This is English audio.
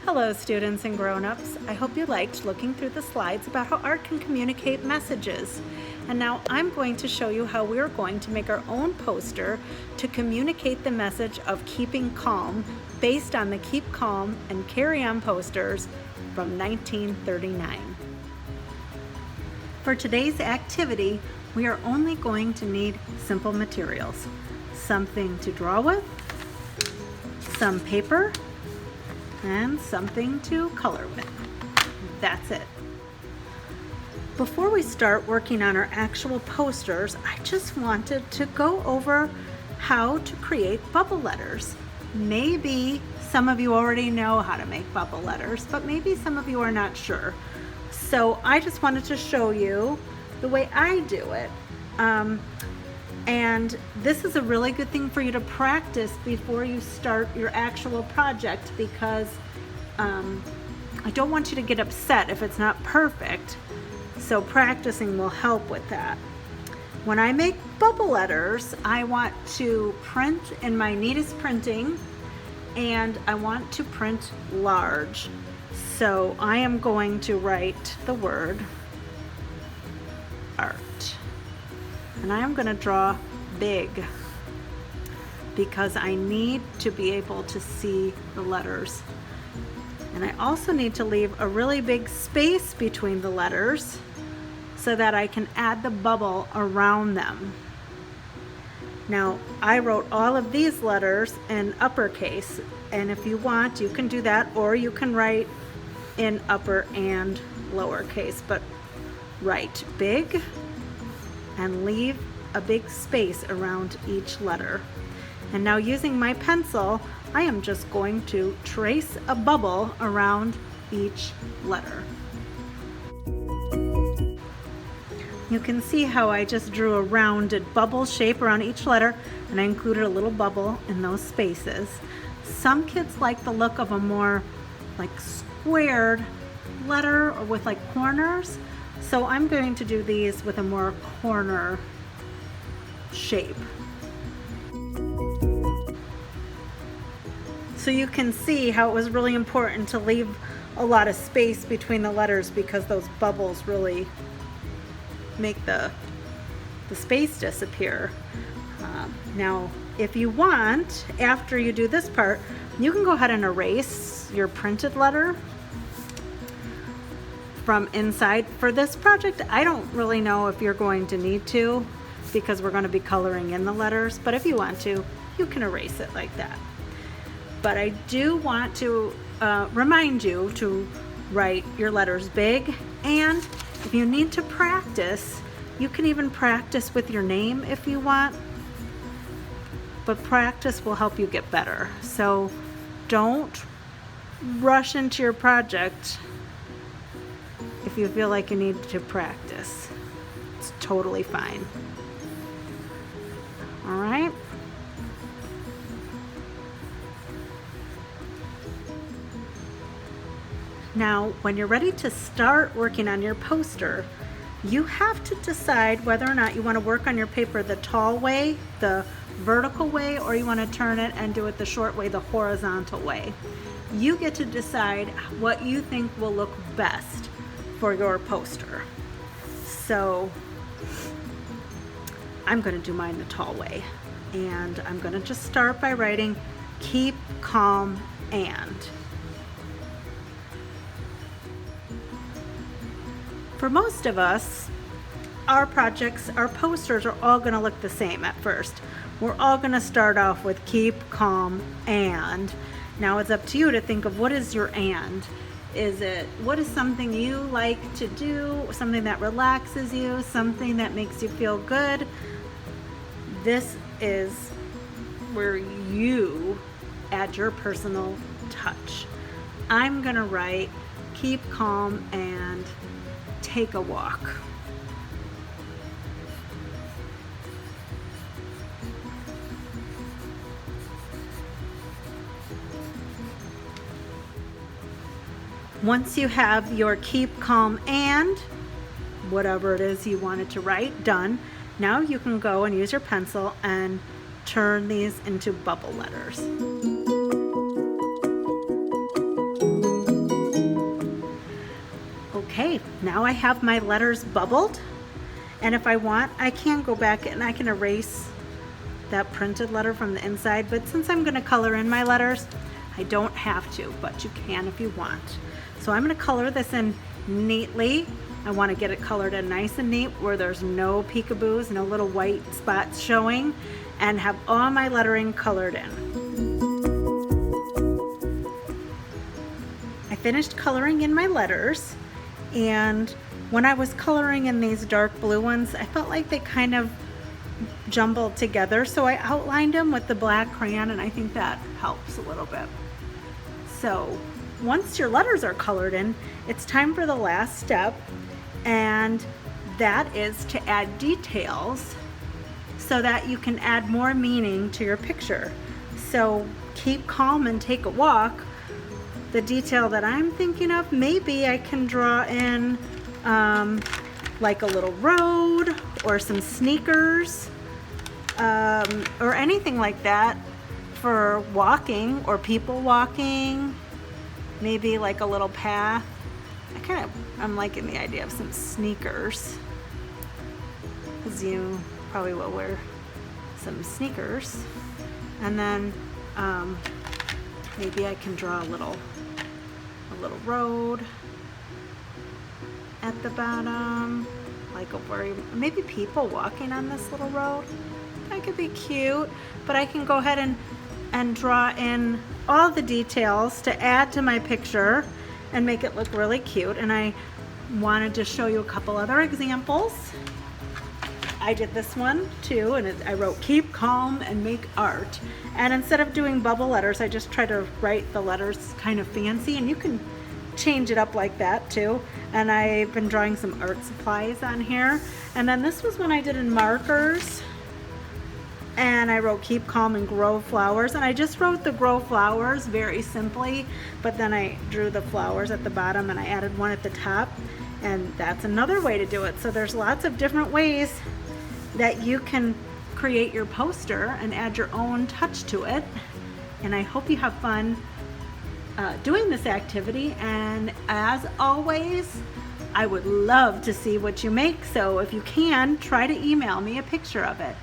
Hello students and grown-ups. I hope you liked looking through the slides about how art can communicate messages. And now I'm going to show you how we're going to make our own poster to communicate the message of keeping calm based on the Keep Calm and Carry On posters from 1939. For today's activity, we are only going to need simple materials. Something to draw with, some paper, and something to color with. That's it. Before we start working on our actual posters, I just wanted to go over how to create bubble letters. Maybe some of you already know how to make bubble letters, but maybe some of you are not sure. So I just wanted to show you the way I do it. And this is a really good thing for you to practice before you start your actual project, because I don't want you to get upset if it's not perfect. So practicing will help with that. When I make bubble letters, I want to print in my neatest printing, and I want to print large. So I am going to write the word art. And I am going to draw big because I need to be able to see the letters. And I also need to leave a really big space between the letters so that I can add the bubble around them. Now, I wrote all of these letters in uppercase, and if you want, you can do that, or you can write in upper and lowercase, but write big and leave a big space around each letter. And now, using my pencil, I am just going to trace a bubble around each letter. You can see how I just drew a rounded bubble shape around each letter, and I included a little bubble in those spaces. Some kids like the look of a more like squared letter or with like corners. So I'm going to do these with a more corner shape. So you can see how it was really important to leave a lot of space between the letters, because those bubbles really make the space disappear. Now, if you want, after you do this part, you can go ahead and erase your printed letter from inside. For this project, I don't really know if you're going to need to, because we're going to be coloring in the letters, but if you want to, you can erase it like that. But I do want to remind you to write your letters big, and if you need to practice, you can even practice with your name if you want, but practice will help you get better. So don't rush into your project if you feel like you need to practice. It's totally fine. All right. Now, when you're ready to start working on your poster, you have to decide whether or not you want to work on your paper the tall way, the vertical way, or you want to turn it and do it the short way, the horizontal way. You get to decide what you think will look best for your poster. So I'm going to do mine the tall way, and I'm going to just start by writing keep calm and. For most of us, our projects, our posters are all going to look the same at first. We're all going to start off with keep calm and. Now it's up to you to think of what is your and. What is something you like to do, something that relaxes you, something that makes you feel good? This is where you add your personal touch. I'm gonna write keep calm and take a walk. Once you have your keep calm and whatever it is you wanted to write done, now you can go and use your pencil and turn these into bubble letters. Now I have my letters bubbled, and if I want, I can go back and I can erase that printed letter from the inside, but since I'm going to color in my letters, I don't have to, but you can if you want. So I'm going to color this in neatly. I want to get it colored in nice and neat where there's no peekaboos, no little white spots showing, and have all my lettering colored in. I finished coloring in my letters, and when I was coloring in these dark blue ones, I felt like they kind of jumbled together, so I outlined them with the black crayon, and I think that helps a little bit. So once your letters are colored in, it's time for the last step, and that is to add details so that you can add more meaning to your picture. So keep calm and take a walk. The detail that I'm thinking of, maybe I can draw in like a little road or some sneakers or anything like that for walking or people walking, maybe like a little path. I'm liking the idea of some sneakers, because you probably will wear some sneakers. And then maybe I can draw a little road at the bottom, like maybe people walking on this little road. That could be cute, but I can go ahead and draw in all the details to add to my picture and make it look really cute. And I wanted to show you a couple other examples. I did this one too, and I wrote keep calm and make art. And instead of doing bubble letters, I just try to write the letters kind of fancy, and you can change it up like that too. And I've been drawing some art supplies on here. And then this was one I did in markers, and I wrote keep calm and grow flowers, and I just wrote the grow flowers very simply, but then I drew the flowers at the bottom and I added one at the top, and that's another way to do it. So there's lots of different ways that you can create your poster and add your own touch to it, and I hope you have fun doing this activity. And as always, I would love to see what you make, so if you can, try to email me a picture of it.